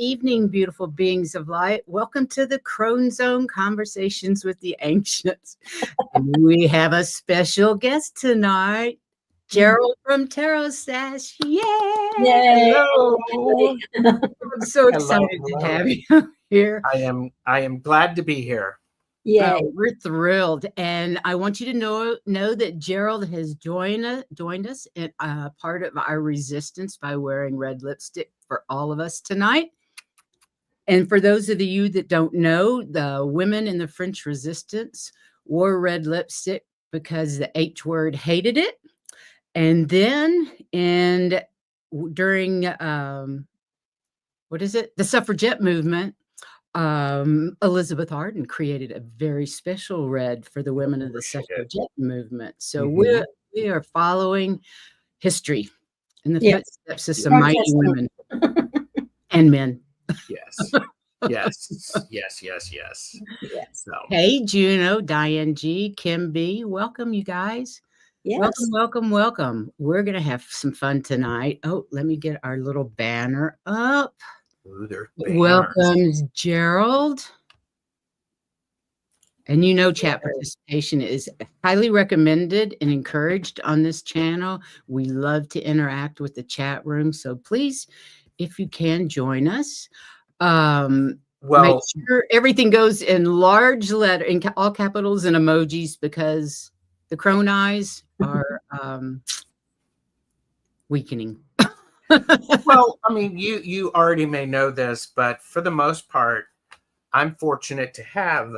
evening, beautiful beings of light. Welcome to the Crone Zone Conversations with the Ancients. And we have a special guest tonight, Gerald from Stashe. Yay! Hello. I'm so excited to have you here. I am glad to be here. Yeah, we're thrilled, and I want you to know that Gerald has joined us in part of our resistance by wearing red lipstick for all of us tonight. And for those of you that don't know, the women in the French Resistance wore red lipstick because the H word hated it, and then during the suffragette movement. Elizabeth Arden created a very special red for the women of the suffragette movement. So we are following history in the footsteps of some mighty women and men. Yes. So. Hey, Juno, Diane G, Kim B, welcome you guys. Yes. Welcome. We're going to have some fun tonight. Oh, let me get our little banner up. Welcome, Gerald. And chat participation is highly recommended and encouraged on this channel. We love to interact with the chat room. So please, if you can, join us. Make sure everything goes in large letter, in all capitals and emojis, because the crone eyes are weakening. Well, I mean, you already may know this, but for the most part, I'm fortunate to have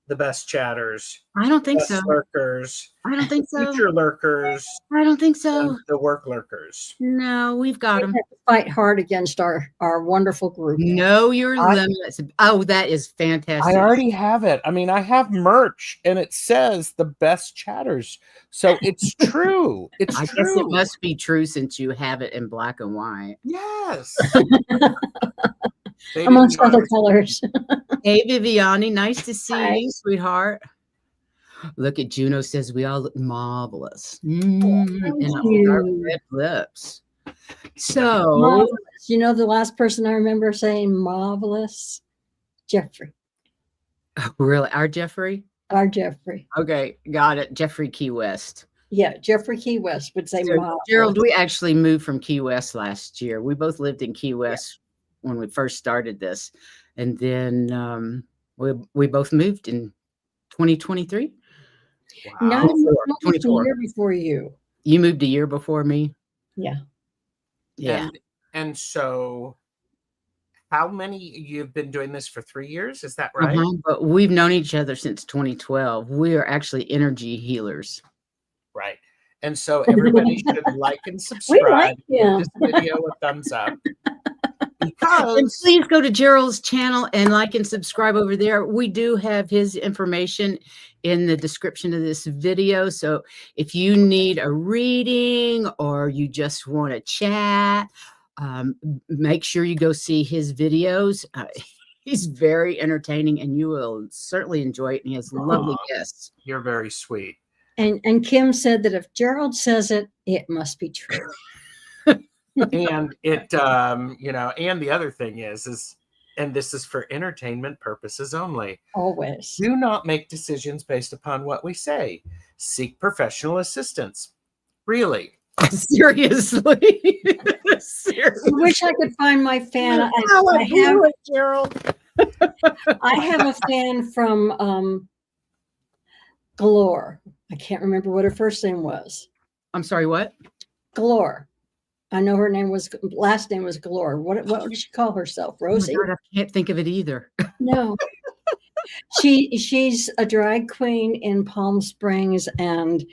the best chatters. I don't think so. Lurkers. I don't think so. Future lurkers. I don't think so. The work lurkers. No, we've got them. We have to fight hard against our wonderful group. Know your limits. Oh, that is fantastic. I already have it. I mean, I have merch, and it says the best chatters. So it's true. It's I true. guess it must be true since you have it in black and white. Yes. Amongst other colors. Hey, Viviani, nice to see you, sweetheart. Look at Juno says we all look marvelous. And our red lips. So, marvelous. You know the last person I remember saying marvelous? Jeffrey. Oh, really? Our Jeffrey? Our Jeffrey. Okay, got it. Jeffrey Key West. Yeah, Jeffrey Key West would say marvelous. Gerald, we actually moved from Key West last year. We both lived in Key West when we first started this. And then we both moved in 2023. Wow. No, I moved a year before you. You moved a year before me? Yeah. And so how many, you've been doing this for 3 years? Is that right? But we've known each other since 2012. We are actually energy healers. Right. And so everybody should like and subscribe. Give this video a thumbs up. And please go to Gerald's channel and like and subscribe over there. We do have his information in the description of this video. So if you need a reading or you just want to chat, make sure you go see his videos. He's very entertaining and you will certainly enjoy it. And he has lovely guests. You're very sweet. And Kim said that if Gerald says it, it must be true. And it, and the other thing is, and this is for entertainment purposes only. Always. Do not make decisions based upon what we say. Seek professional assistance. Really. Seriously. I wish I could find my fan. Gerald. I have a fan from Galore. I can't remember what her first name was. I'm sorry, what? Galore. I know her last name was Galore. What did she call herself? Rosie? Oh God, I can't think of it either. No. She's a drag queen in Palm Springs and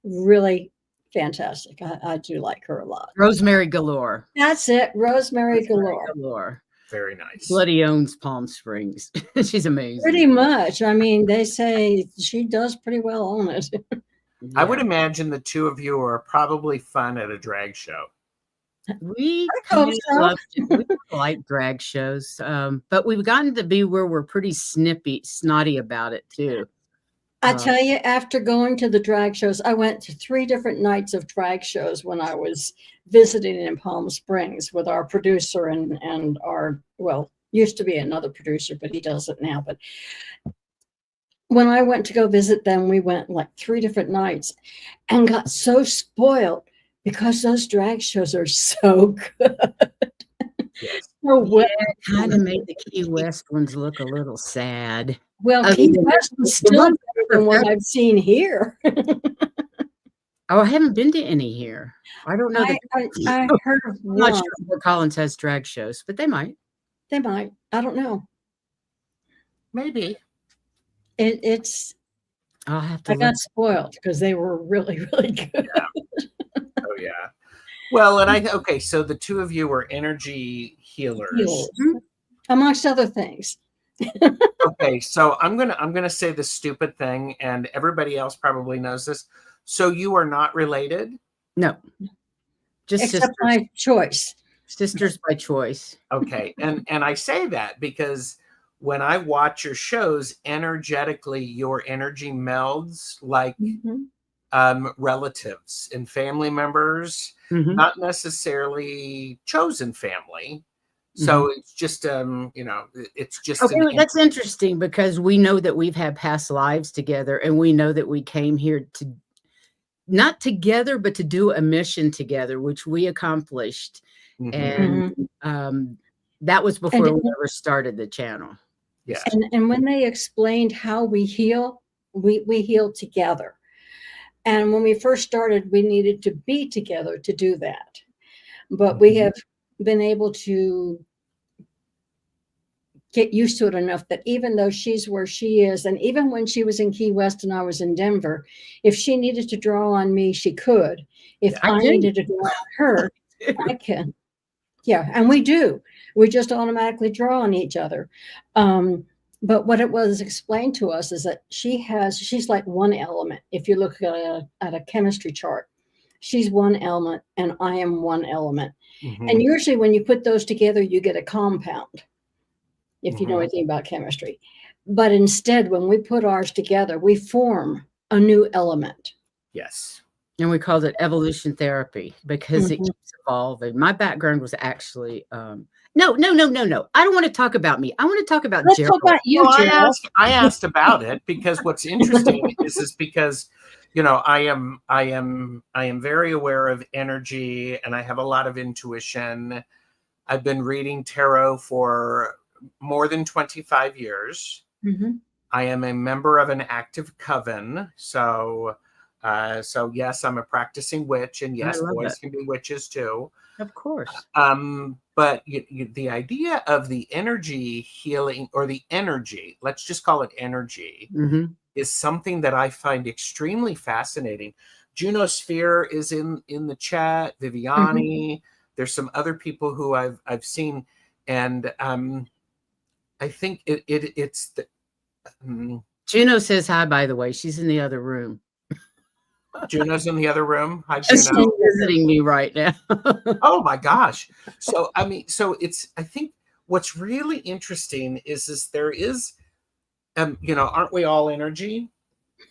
really fantastic. I do like her a lot. Rosemary Galore. That's it. Rosemary Galore. Very nice. Bloody owns Palm Springs. She's amazing. Pretty much. I mean, they say she does pretty well on it. I would imagine the two of you are probably fun at a drag show. We love we like drag shows, but we've gotten to be where we're pretty snotty about it too. I tell you, after going to the drag shows, I went to 3 different nights of drag shows when I was visiting in Palm Springs with our producer and our, well, used to be another producer, but he does it now. But when I went to go visit them, we went like 3 different nights and got so spoiled because those drag shows are so good. Yes. So well, Kind of made the Key West ones look a little sad. well, Other Key than West the is still ones better than what I've seen here. Oh, I haven't been to any here. I don't know that. I heard of I'm not one. sure if Fort Collins has drag shows, but they might. They might. I don't know. Maybe. It's. I'll have to I got look. spoiled because they were really, really good. Oh yeah. Well, and okay, so the two of you are energy healers. Healers, amongst other things. Okay, so I'm gonna say the stupid thing, and everybody else probably knows this. So you are not related? No, just Except sisters. by choice. Sisters by choice. Okay, and I say that because when I watch your shows, energetically, your energy melds like relatives and family members, not necessarily chosen family. So it's just it's just okay. That's interesting because we know that we've had past lives together, and we know that we came here to not together, but to do a mission together, which we accomplished. And that was before we ever started the channel. Yes. And when they explained how we heal, we heal together. And when we first started, we needed to be together to do that. But we have been able to get used to it enough that even though she's where she is, and even when she was in Key West and I was in Denver, if she needed to draw on me, she could. If I needed to draw on her, I can. Yeah, and we do. We just automatically draw on each other. But what it was explained to us is that she's like one element. If you look at a chemistry chart, she's one element and I am one element. And usually when you put those together, you get a compound, if you know anything about chemistry. But instead, when we put ours together, we form a new element. Yes. And we called it evolution therapy because it keeps evolving. My background was actually no. I don't want to talk about me. I want to talk about Let's Gerald. talk about you, Gerald. I asked about it because what's interesting is because I am very aware of energy and I have a lot of intuition. I've been reading tarot for more than 25 years. I am a member of an active coven, so yes, I'm a practicing witch, and yes, boys can be witches too. Of course. But the idea of the energy healing, or the energy, let's just call it energy, is something that I find extremely fascinating. Juno Sphere is in the chat. Viviani. There's some other people who I've seen, and I think it's the. Juno says hi, by the way. She's in the other room. Juno's in the other room. Hi, Juno. She's visiting me right now. Oh my gosh. So, I mean, I think what's really interesting is there is, aren't we all energy?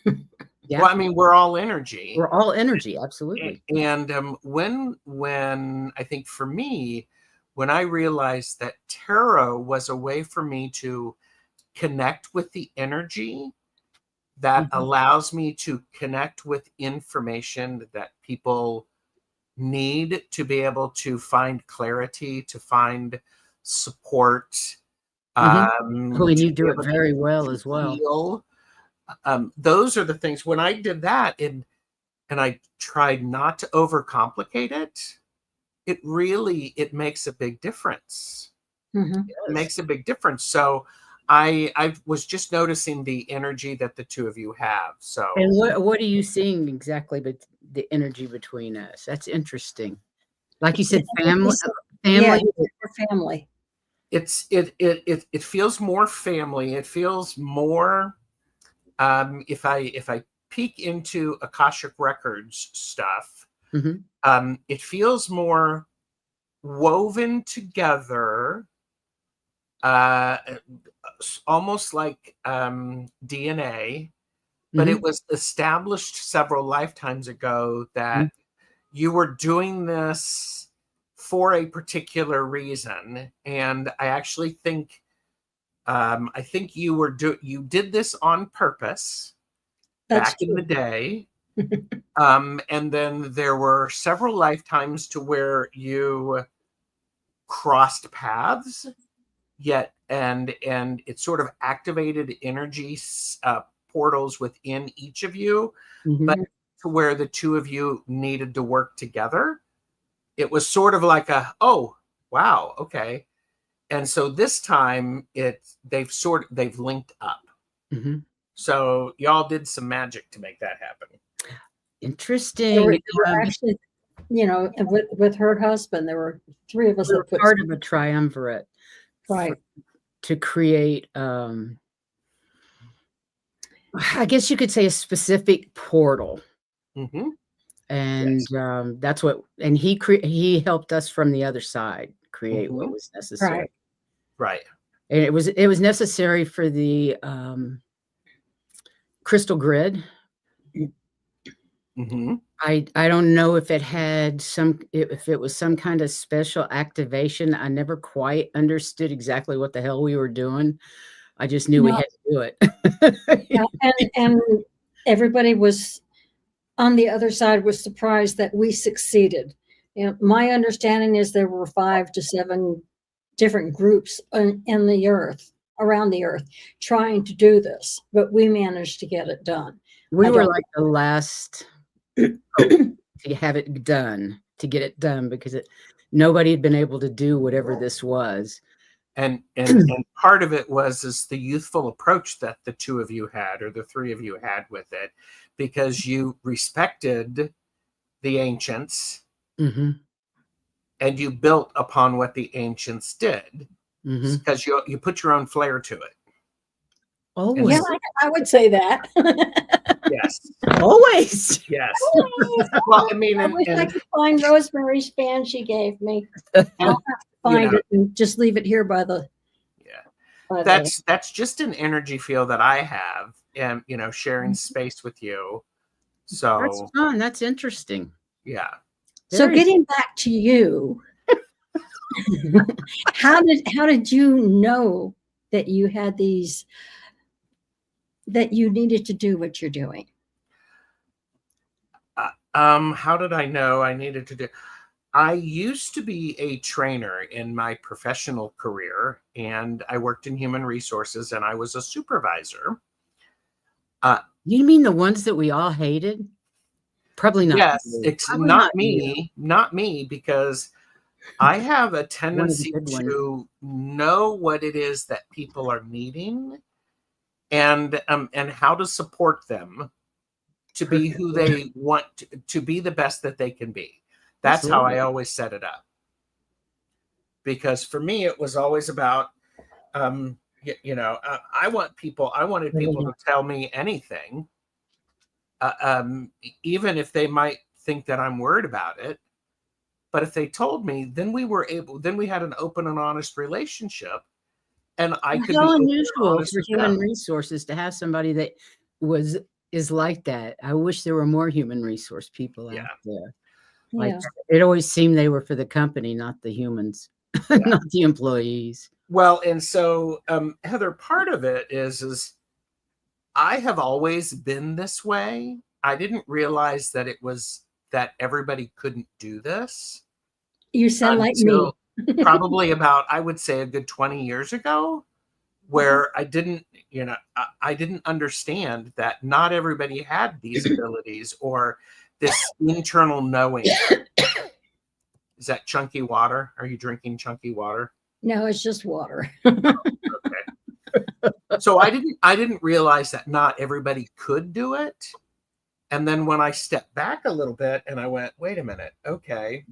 Yeah. Well, I mean, we're all energy. We're all energy. Absolutely. And when I think for me, when I realized that tarot was a way for me to connect with the energy that allows me to connect with information that people need to be able to find clarity, to find support. And you do it very well as well. Heal. Those are the things. When I did that and I tried not to overcomplicate it, it makes a big difference. It makes a big difference. So I was just noticing the energy that the two of you have. So, and what are you seeing exactly? But the energy between us, that's interesting. Like you said, family. Yeah, family. It feels more family. It feels more. If I peek into Akashic Records stuff, it feels more woven together. Almost like DNA, but it was established several lifetimes ago that you were doing this for a particular reason. And I actually think, you did this on purpose. That's back in the day. And then there were several lifetimes to where you crossed paths, and it sort of activated energy portals within each of you, but to where the two of you needed to work together. It was sort of like oh, wow, okay. And so this time they've linked up. So y'all did some magic to make that happen. Interesting. There were actually, with her husband, there were three of us that put part of a triumvirate, right, to create. I guess you could say a specific portal. And yes. That's what, and he helped us from the other side create what was necessary. Right. And it was necessary for the crystal grid. I don't know if it had if it was some kind of special activation. I never quite understood exactly what the hell we were doing. I just knew we had to do it. and everybody was on the other side was surprised that we succeeded. My understanding is there were 5 to 7 different groups in the earth, around the earth, trying to do this, but we managed to get it done. We were like the last to have it done, to get it done, because nobody had been able to do whatever this was. And part of it is the youthful approach that the two of you had, or the three of you had with it, because you respected the ancients and you built upon what the ancients did, because you put your own flair to it. Always. Yeah, I would say that. Yes. Always. Yes. Well, I mean, I wish I could find Rosemary's fan she gave me. I'll have to find it and just leave it here by the. Yeah. That's just an energy field that I have, and sharing space with you. So that's fun. That's interesting. Yeah. So getting back to you, how did you know that you had these, that you needed to do what you're doing? How did I know I needed to do? I used to be a trainer in my professional career, and I worked in human resources, and I was a supervisor. You mean the ones that we all hated? Probably not. Yes, it's not me, because I have a tendency to know what it is that people are needing, and how to support them to be who they want to be, the best that they can be. That's how I always set it up. Because for me, it was always about, I wanted people to tell me anything, even if they might think that I'm worried about it. But if they told me, then we had an open and honest relationship, and I could be unusual for human resources to have somebody that is like that. I wish there were more human resource people out there. Like, it always seemed they were for the company, not the humans, not the employees. Well, and so Heather, part of it is I have always been this way. I didn't realize that it was that everybody couldn't do this. You sound like me. Probably about, I would say, a good 20 years ago, where I didn't understand that not everybody had these abilities or this internal knowing. Is that chunky water? Are you drinking chunky water? No, it's just water. Okay. So I didn't realize that not everybody could do it. And then when I stepped back a little bit and I went, wait a minute, okay,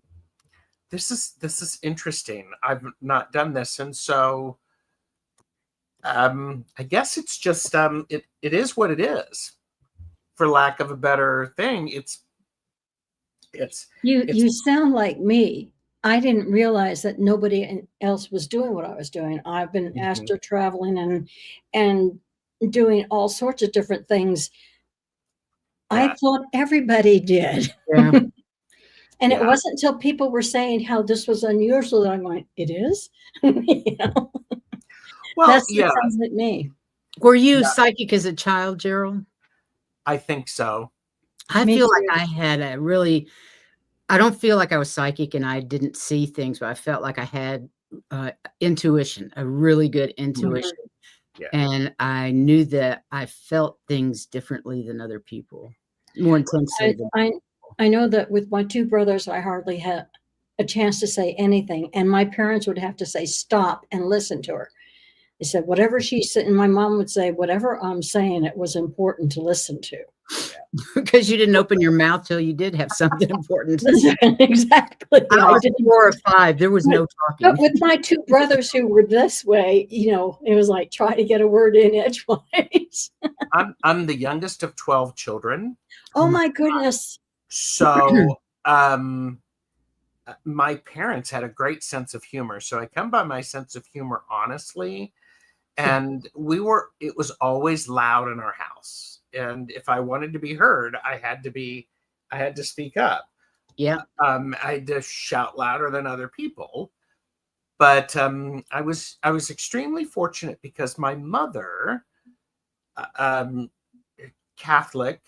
this is interesting. I've not done this. And so I guess it's just it is what it is, for lack of a better thing. You sound like me. I didn't realize that nobody else was doing what I was doing. I've been asked to traveling and doing all sorts of different things I thought everybody did. Yeah. And it wasn't until people were saying how this was unusual that I'm going, it is? You know? Well, That sounds like me. Were you psychic as a child, Gerald? I think so. I feel like I had I don't feel like I was psychic and I didn't see things, but I felt like I had intuition, a really good intuition. Yeah. And I knew that I felt things differently than other people, more intensely. I know that with my two brothers, I hardly had a chance to say anything. And my parents would have to say, stop and listen to her. They said, whatever she said, and my mom would say, whatever I'm saying, it was important to listen to. Because you didn't open your mouth till you did have something important to say. Exactly. I was 4 or 5. There was no talking. But with my two brothers who were this way, you know, it was like try to get a word in edgewise. I'm the youngest of 12 children. Oh my goodness. So my parents had a great sense of humor. So I come by my sense of humor honestly. And it was always loud in our house. And if I wanted to be heard, I had to speak up. Yeah. I had to shout louder than other people. But I was extremely fortunate because my mother, Catholic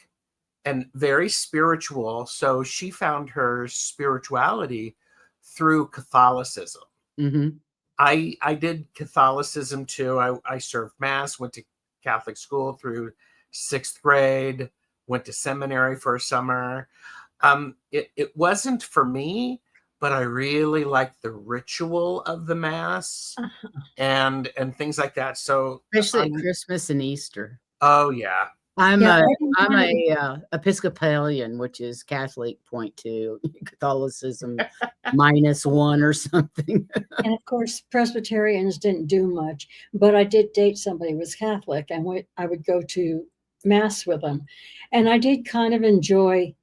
and very spiritual, so she found her spirituality through Catholicism. Mm-hmm. I did Catholicism too. I served Mass, went to Catholic school through 6th grade, went to seminary for a summer. It wasn't for me, but I really liked the ritual of the Mass and things like that. So especially at Christmas and Easter. Oh yeah. I'm a Episcopalian, which is Catholic 0.2, Catholicism -1 or something. And of course, Presbyterians didn't do much, but I did date somebody who was Catholic, and I would go to Mass with them. And I did kind of enjoy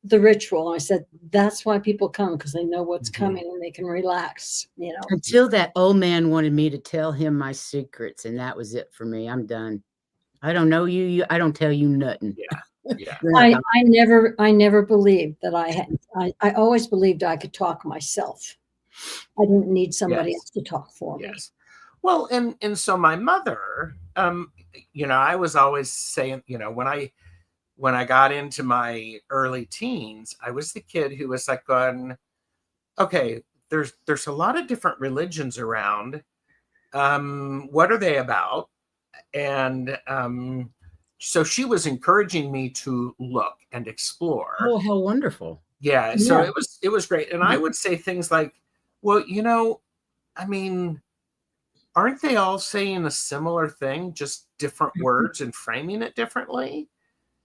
the ritual. I said, that's why people come, because they know what's coming and they can relax, you know. Until that old man wanted me to tell him my secrets, and that was it for me. I'm done. I don't know you. I don't tell you nothing. Yeah. I never believed that I always believed I could talk myself. I didn't need somebody else to talk for me. Yes. Well, and so my mother, you know, I was always saying, you know, when I got into my early teens, I was the kid who was like going, okay, there's a lot of different religions around. What are they about? And so she was encouraging me to look and explore. Oh, how wonderful. Yeah. So it was great. And I would say things like, well, you know, I mean, aren't they all saying a similar thing, just different words and framing it differently?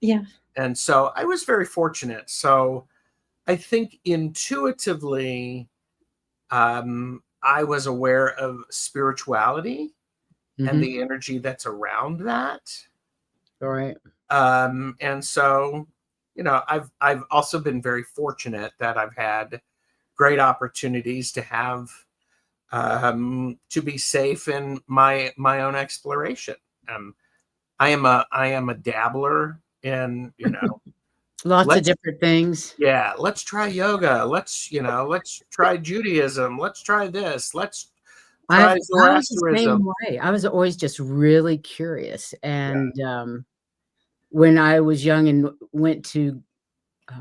Yeah. And so I was very fortunate. So I think intuitively, I was aware of spirituality and the energy that's around that. All right. And so, you know, I've also been very fortunate that I've had great opportunities to have to be safe in my own exploration. I am a dabbler in, you know, lots of different things. Yeah, let's try yoga. Let's try Judaism. Let's try this. Let's try Zoroastrianism. I was always just really curious. And when I was young and went to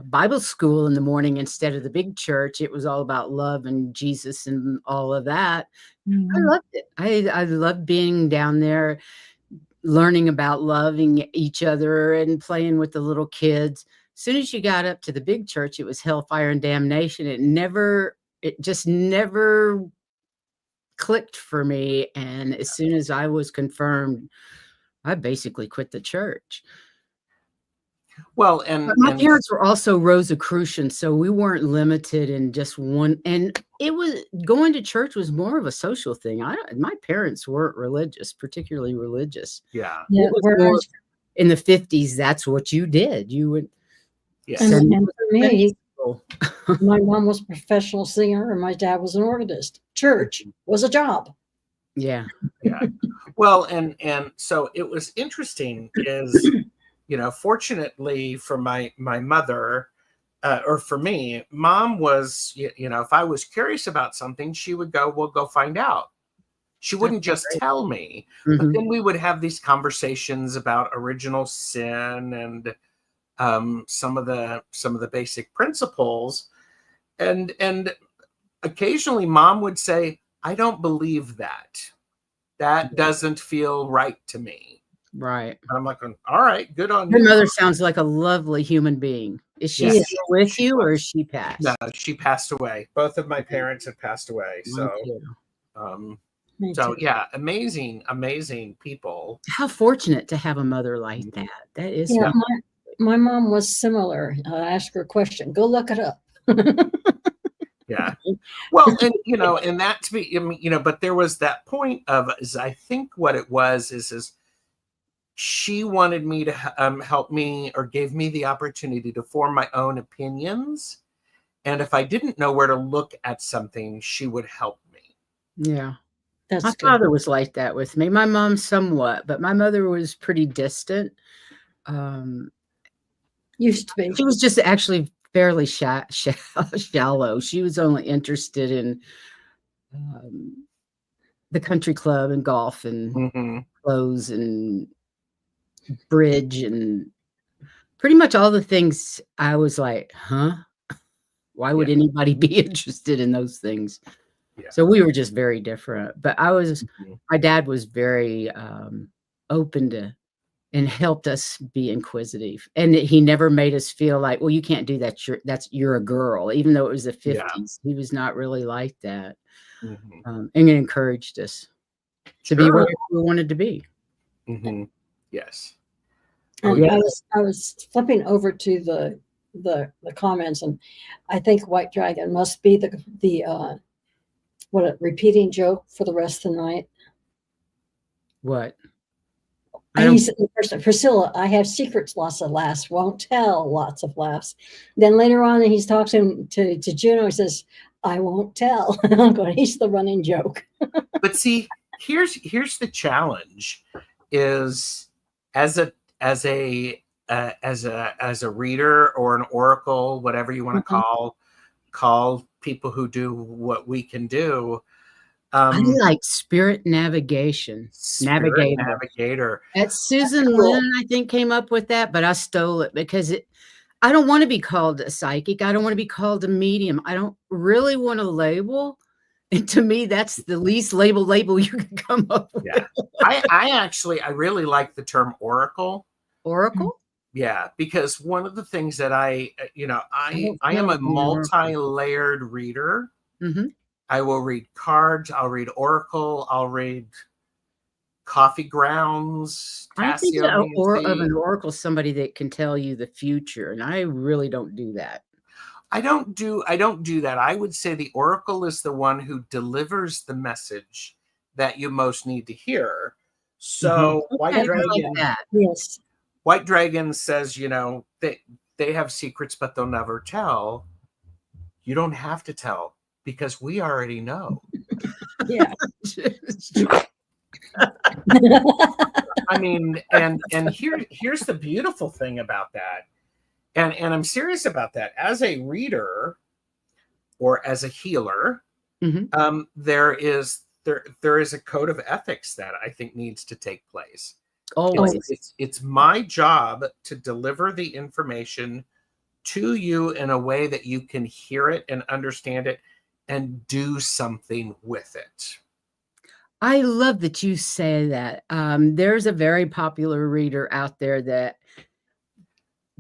Bible school in the morning instead of the big church, it was all about love and Jesus and all of that. I loved it. I loved being down there, learning about loving each other and playing with the little kids. As soon as you got up to the big church, it was hellfire and damnation. It just never clicked for me. And as soon as I was confirmed, I basically quit the church. Well, but my parents were also Rosicrucians, so we weren't limited in just one. And it was going to church was more of a social thing. My parents weren't religious, particularly religious. Yeah. In the 50s, that's what you did. You would. Yes. And for me, my mom was a professional singer and my dad was an organist. Church was a job. Yeah. Yeah. Well, and so it was interesting is fortunately for my mother, or for me, mom was, if I was curious about something, she would go, well, go find out. She wouldn't just tell me, but then we would have these conversations about original sin and some of the basic principles, and occasionally mom would say, I don't believe that. That doesn't feel right to me. Right. And I'm like, all right, good on Your you. mother sounds like a lovely human being. Is she Yes. still with She you, was. or is she passed? No, she passed away. Both of my parents had passed away. Mine So, too. Me so too. yeah, amazing people. How fortunate to have a mother like that. That is Yeah, fantastic. my mom was similar. I asked her a question. Go look it up. Yeah. Well, and and that to be, I mean, but there was that point of, I think what it was is she wanted me to help me, or gave me the opportunity to form my own opinions. And if I didn't know where to look at something, she would help me. Yeah. That's My good. father was like that with me. My mom somewhat, but my mother was pretty distant. Used to be. She was just actually fairly shallow. She was only interested in the country club and golf and clothes and bridge and pretty much all the things. I was like, huh? Why would anybody be interested in those things? Yeah. So we were just very different. But my dad was very open to and helped us be inquisitive. And he never made us feel like, well, you can't do that. You're a girl, even though it was the 50s. He was not really like that. And it encouraged us to be where we wanted to be. Yes. And I was flipping over to the comments, and I think White Dragon must be the repeating joke for the rest of the night. What? Priscilla, I have secrets, lots of laughs, won't tell, lots of laughs. Then later on, he's talking to Juno. He says, I won't tell. I'm going, he's the running joke. But see, here's the challenge: is as a reader or an oracle, whatever you want to call people who do what we can do. I like spirit navigation. Navigator. That's Susan Lynn, I think, came up with that, but I stole it because I don't want to be called a psychic. I don't want to be called a medium. I don't really want a label. And to me, that's the least label you can come up with. Yeah. I really like the term oracle. Oracle? Yeah, because one of the things that I am a multi-layered reader. I will read cards, I'll read oracle, I'll read coffee grounds. I think of an oracle somebody that can tell you the future, and I really don't do that. I don't do that. I would say the oracle is the one who delivers the message that you most need to hear. So White Dragon, yes. White Dragon says, they have secrets, but they'll never tell. You don't have to tell, because we already know. Yeah. I mean, and here's the beautiful thing about that. And I'm serious about that. As a reader or as a healer, there is a code of ethics that I think needs to take place. Always. It's my job to deliver the information to you in a way that you can hear it and understand it and do something with it. I love that you say that. There's a very popular reader out there that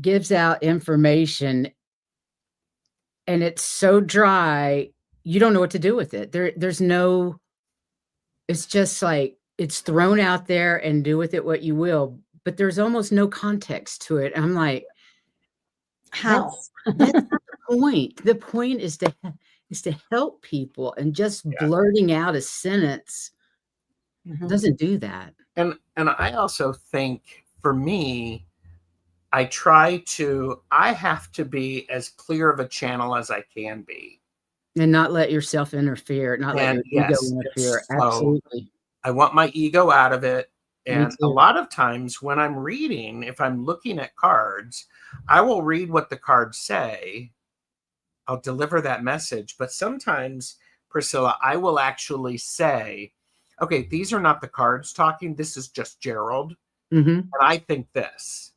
gives out information, and it's so dry, you don't know what to do with it. There's no, it's just like, it's thrown out there and do with it what you will, but there's almost no context to it. I'm like, how? That's not the point. The point is to help people, and just blurting out a sentence doesn't do that. And I also think, for me, I have to be as clear of a channel as I can be. And not let yourself interfere, not let your ego interfere. Absolutely. I want my ego out of it. Me And a too. lot of times when I'm reading, if I'm looking at cards, I will read what the cards say. I'll deliver that message. But sometimes, Priscilla, I will actually say, okay, these are not the cards talking. This is just Gerald. Mm-hmm. And I think this.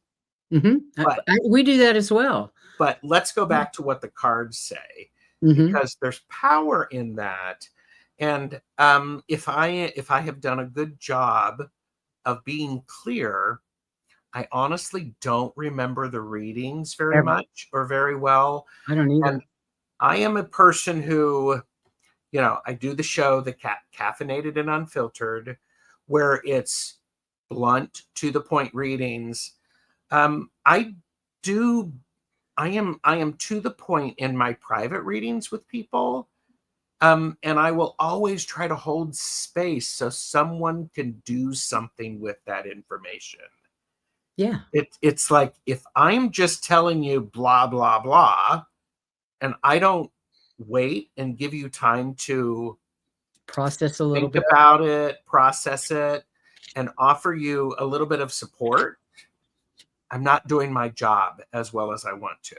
Mm-hmm. But We do that as well. But let's go back to what the cards say, Mm-hmm. because there's power in that. And if I have done a good job of being clear, I honestly don't remember the readings very Ever. much or very well. I don't either. And I am a person who, I do the show, the Caffeinated and Unfiltered, where it's blunt, to the point readings. I am to the point in my private readings with people. And I will always try to hold space so someone can do something with that information. Yeah. It's like, if I'm just telling you blah, blah, blah, and I don't wait and give you time to Process a little think bit. about it, process it, and offer you a little bit of support, I'm not doing my job as well as I want to.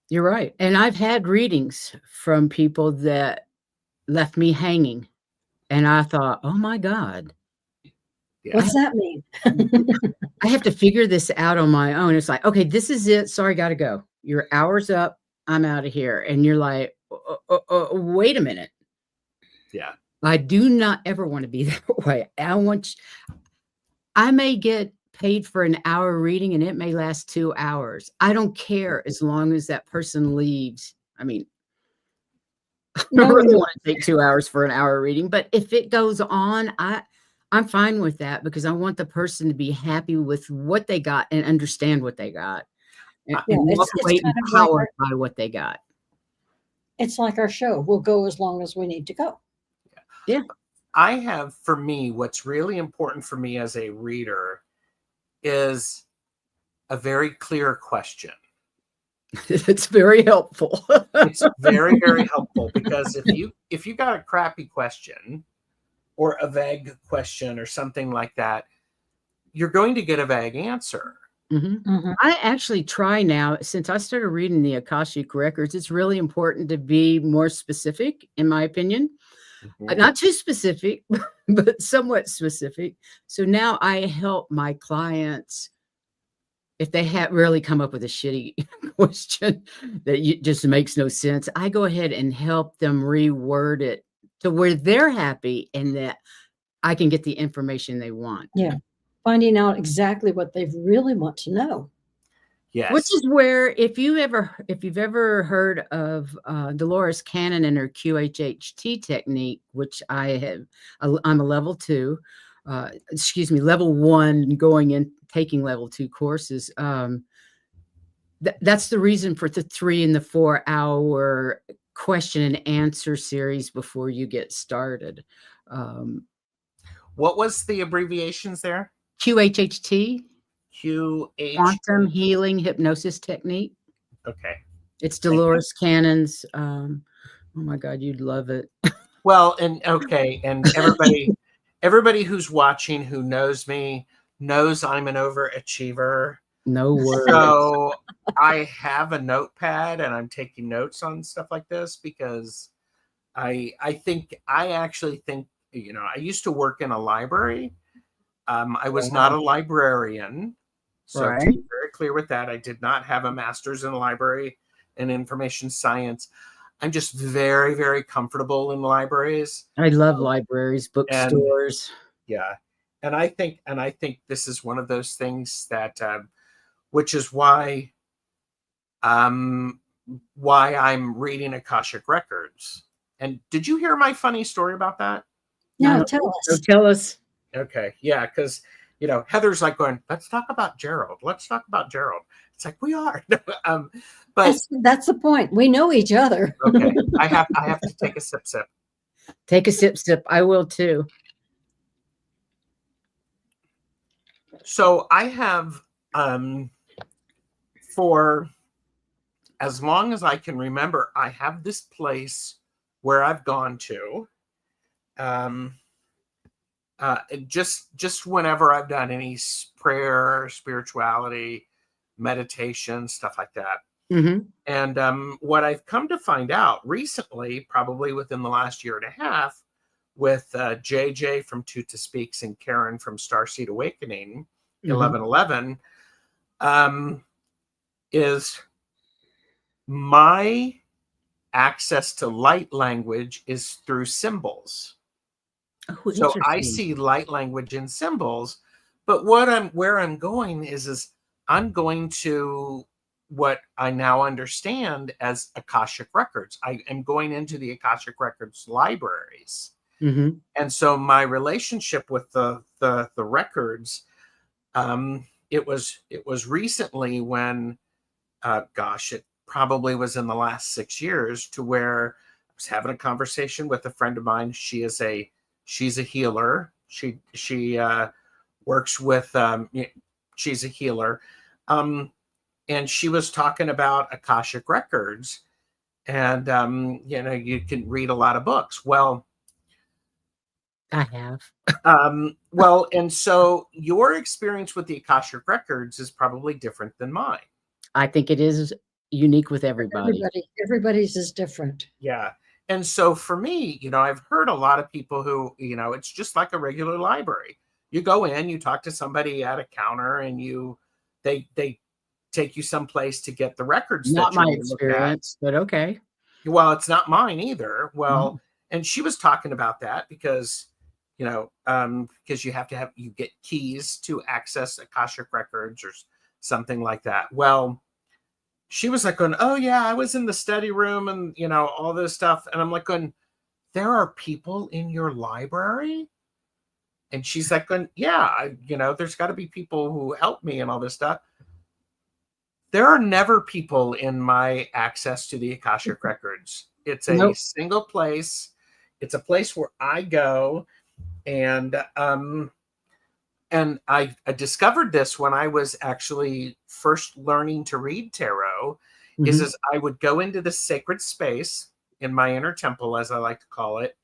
You're right. And I've had readings from people that left me hanging. And I thought, oh my God. Yeah. What's that mean? I have to figure this out on my own. It's like, okay, this is it. Sorry, got to go. Your hour's up. I'm out of here. And you're like, wait a minute. Yeah. I do not ever want to be that way. I may get paid for an hour reading and it may last 2 hours. I don't care as long as that person leaves. I mean, I don't really want to take 2 hours for an hour reading, but if it goes on, I'm fine with that, because I want the person to be happy with what they got and understand what they got, and walk away kind of like empowered by what they got. It's like our show. We'll go as long as we need to go. Yeah. I have, for me, what's really important for me as a reader is a very clear question. It's very helpful. It's very, very helpful, because if you got a crappy question or a vague question or something like that, you're going to get a vague answer. Mm-hmm. Mm-hmm. I actually try now, since I started reading the Akashic records, it's really important to be more specific, in my opinion. Mm-hmm. Not too specific, but somewhat specific. So now I help my clients, if they have really come up with a shitty question that just makes no sense, I go ahead and help them reword it to where they're happy and that I can get the information they want. Yeah. Finding out exactly what they really want to know. Yes. Which is where, if you've ever heard of Dolores Cannon and her QHHT technique, which I'm a level 2, level 1, going in, taking level 2 courses. That's the reason for the 3 and the 4 hour question and answer series before you get started. What was the abbreviations there? QHHT. Quantum QHT. Healing Hypnosis Technique. Okay. It's Dolores Cannon's. Oh my God, you'd love it. Well, and everybody who's watching who knows me knows I'm an overachiever. No worries. So I have a notepad and I'm taking notes on stuff like this, because I actually think, I used to work in a library. I was not a librarian. So to be very clear with that, I did not have a master's in library and information science. I'm just very, very comfortable in libraries. I love libraries, bookstores. Yeah. And I think this is one of those things that, which is why I'm reading Akashic Records. And did you hear my funny story about that? No, tell us. So tell us. Okay. Yeah. Because, Heather's like going, let's talk about Gerald. Let's talk about Gerald. It's like, we are. But that's the point. We know each other. Okay. I have to take a sip. Take a sip. I will too. So I have, for as long as I can remember, I have this place where I've gone to, just whenever I've done any prayer, spirituality, meditation, stuff like that. Mm-hmm. And what I've come to find out recently, probably within the last year and a half, with JJ from Tuta Speaks and Karen from Starseed Awakening, 1111, is my access to light language is through symbols. Oh, so I see light language in symbols, but where I'm going is I'm going to what I now understand as Akashic records. I am going into the Akashic records libraries. Mm-hmm. And so my relationship with the records, it was recently when, it probably was in the last 6 years, to where I was having a conversation with a friend of mine. She's a healer. She works with, she's a healer. And she was talking about Akashic records, and you can read a lot of books. Well, I have. And so your experience with the Akashic records is probably different than mine. I think it is unique with everybody. Everybody's is different. Yeah. And so for me, I've heard a lot of people who, it's just like a regular library. You go in, you talk to somebody at a counter, and they take you someplace to get the records. Not my experience, but okay. Well, it's not mine either. Well, and she was talking about that because, because you get keys to access Akashic records or something like that. Well, she was like going, oh yeah, I was in the study room and, all this stuff. And I'm like going, there are people in your library? And she's like going, yeah, there's got to be people who help me and all this stuff. There are never people in my access to the Akashic records. It's a single place. It's a place where I go. And I discovered this when I was actually first learning to read tarot, is I would go into the sacred space in my inner temple, as I like to call it.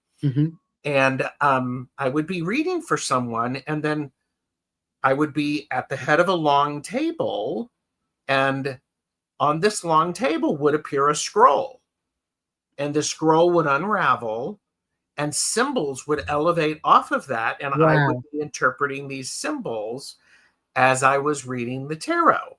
And I would be reading for someone, and then I would be at the head of a long table, and on this long table would appear a scroll, and the scroll would unravel, and symbols would elevate off of that. And I would be interpreting these symbols as I was reading the tarot.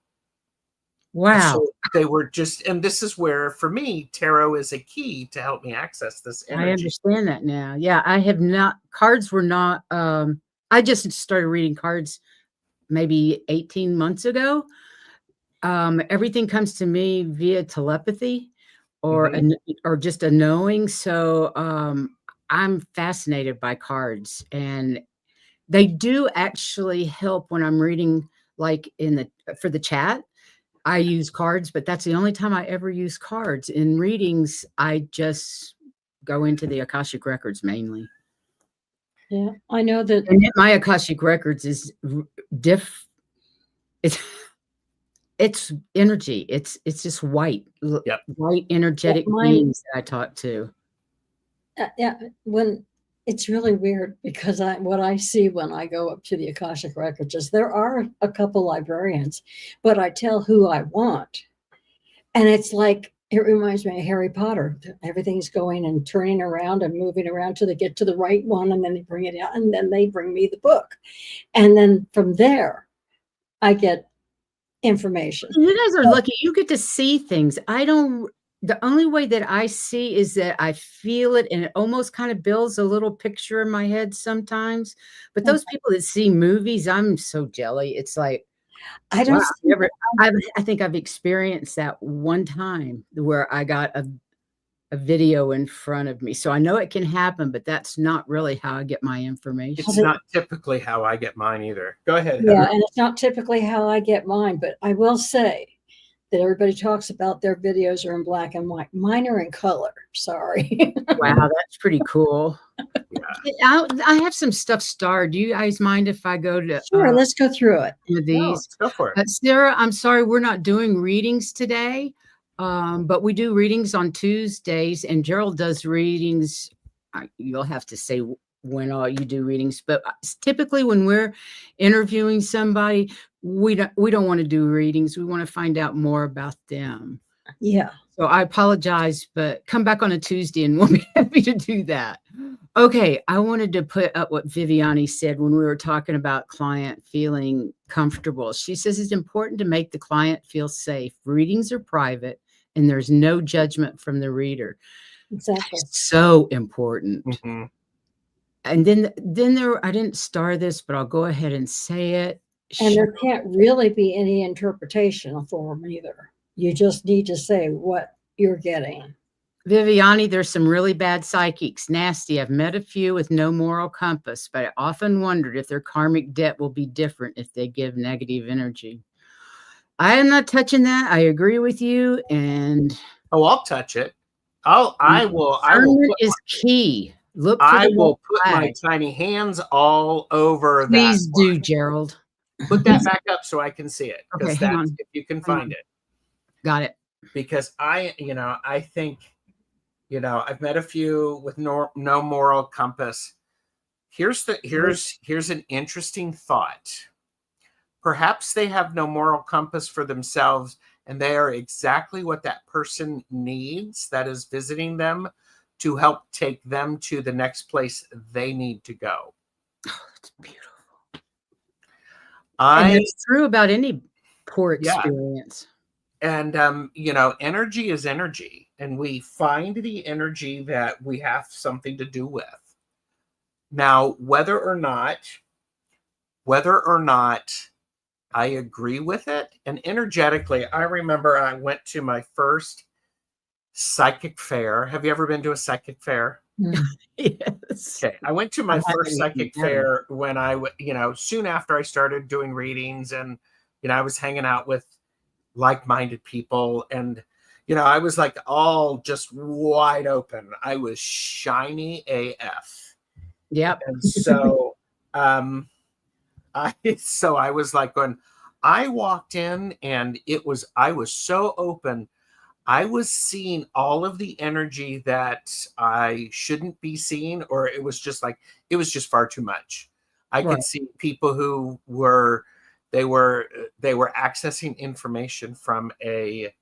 Wow. So they were and this is where, for me, tarot is a key to help me access this energy. I understand that now. Yeah, I have not, cards were not, I just started reading cards maybe 18 months ago. Everything comes to me via telepathy or just a knowing. So I'm fascinated by cards, and they do actually help when I'm reading, like for the chat. I use cards, but that's the only time I ever use cards. In readings, I just go into the Akashic records mainly. Yeah, I know that. And my Akashic records is it's energy. It's just white, white energetic beings that I talk to. Yeah, when it's really weird, because what I see when I go up to the Akashic records is there are a couple librarians, but I tell who I want, and it's like, it reminds me of Harry Potter. Everything's going and turning around and moving around till they get to the right one, and then they bring it out, and then they bring me the book, and then from there I get information. You guys are lucky. You get to see things. I don't. The only way that I see is that I feel it, and it almost kind of builds a little picture in my head sometimes. But those people that see movies, I'm so jelly. It's like, I don't. Wow, I think I've experienced that one time where I got a video in front of me. So I know it can happen, but that's not really how I get my information. It's not typically how I get mine either. Go ahead, Heather. Yeah, and it's not typically how I get mine, but I will say that everybody talks about their videos are in black and white. Mine are in color. Sorry. Wow, that's pretty cool. Yeah. I have some stuff starred. Do you guys mind if I go to? Sure, let's go through it. With these. No, go for it. Sarah, I'm sorry, we're not doing readings today, but we do readings on Tuesdays, and Gerald does readings. You'll have to say when all you do readings, but typically when we're interviewing somebody, we don't want to do readings. We want to find out more about them. Yeah. So I apologize, but come back on a Tuesday and we'll be happy to do that. Okay, I wanted to put up what Viviani said when we were talking about client feeling comfortable. She says it's important to make the client feel safe. Readings are private and there's no judgment from the reader. Exactly. So important. Mm-hmm. And then there, I didn't star this, but I'll go ahead and say it. And there can't really be any interpretation for them either. You just need to say what you're getting. Viviani, there's some really bad psychics. Nasty. I've met a few with no moral compass, but I often wondered if their karmic debt will be different if they give negative energy. I am not touching that. I agree with you. And I'll touch it. I will is key. Look, I will put my tiny hands all over that. Please do, Gerald. Put that back up so I can see it. Okay, hang on. If you can find it. Got it. Because I think, I've met a few with no moral compass. Here's an interesting thought. Perhaps they have no moral compass for themselves, and they are exactly what that person needs that is visiting them to help take them to the next place they need to go. Oh, that's beautiful. And it's true about any poor experience. Yeah. And, energy is energy, and we find the energy that we have something to do with. Now, whether or not I agree with it, and energetically, I remember I went to my first psychic fair. Have you ever been to a psychic fair? Yes. Okay. I went to my first psychic fair when soon after I started doing readings, and, I was hanging out with like-minded people, and, I was like all just wide open. I was shiny AF. Yep. And so, I was like going, I walked in and I was so open. I was seeing all of the energy that I shouldn't be seeing, or it was just far too much. I could see people who were accessing information from a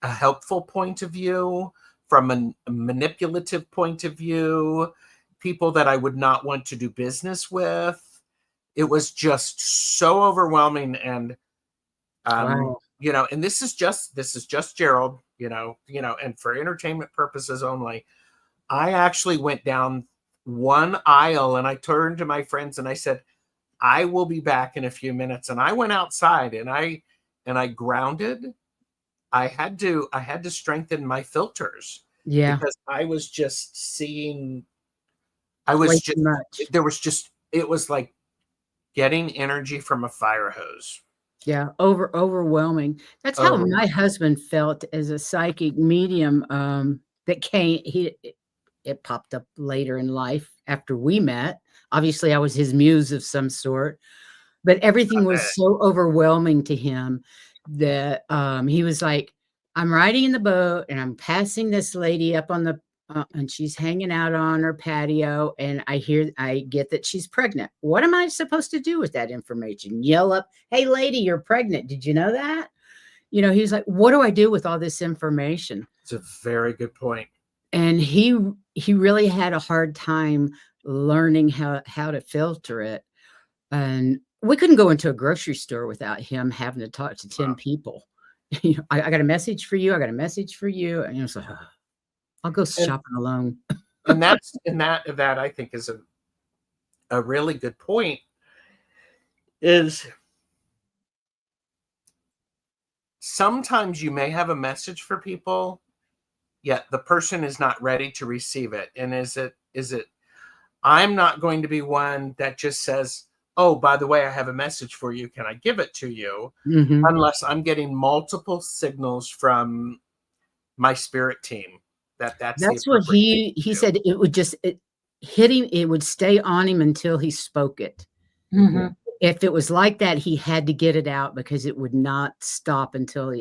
helpful point of view, from a manipulative point of view, people that I would not want to do business with. It was just so overwhelming, and and this is just Gerald, and for entertainment purposes only. I actually went down one aisle and I turned to my friends and I said, I will be back in a few minutes. And I went outside and I grounded. I had to strengthen my filters. Yeah. Because I was just seeing, it was like getting energy from a fire hose. Yeah, overwhelming. That's how my husband felt as a psychic medium. It popped up later in life after we met. Obviously, I was his muse of some sort, but everything was so overwhelming to him that he was like, "I'm riding in the boat and I'm passing this lady up on the and she's hanging out on her patio, and I get that she's pregnant. What am I supposed to do with that information? Yell up, 'Hey lady, you're pregnant. Did you know that?' He's like, what do I do with all this information?" It's a very good point. And he really had a hard time learning how to filter it. And we couldn't go into a grocery store without him having to talk to 10 people. I got a message for you. I got a message for you. And it's like, I'll go shopping alone. And that I think is a really good point. Is sometimes you may have a message for people, yet the person is not ready to receive it. And is it I'm not going to be one that just says, "Oh, by the way, I have a message for you. Can I give it to you?" Mm-hmm. Unless I'm getting multiple signals from my spirit team. That's what he said. It would just hit him. It would stay on him until he spoke it. Mm-hmm. If it was like that, he had to get it out because it would not stop until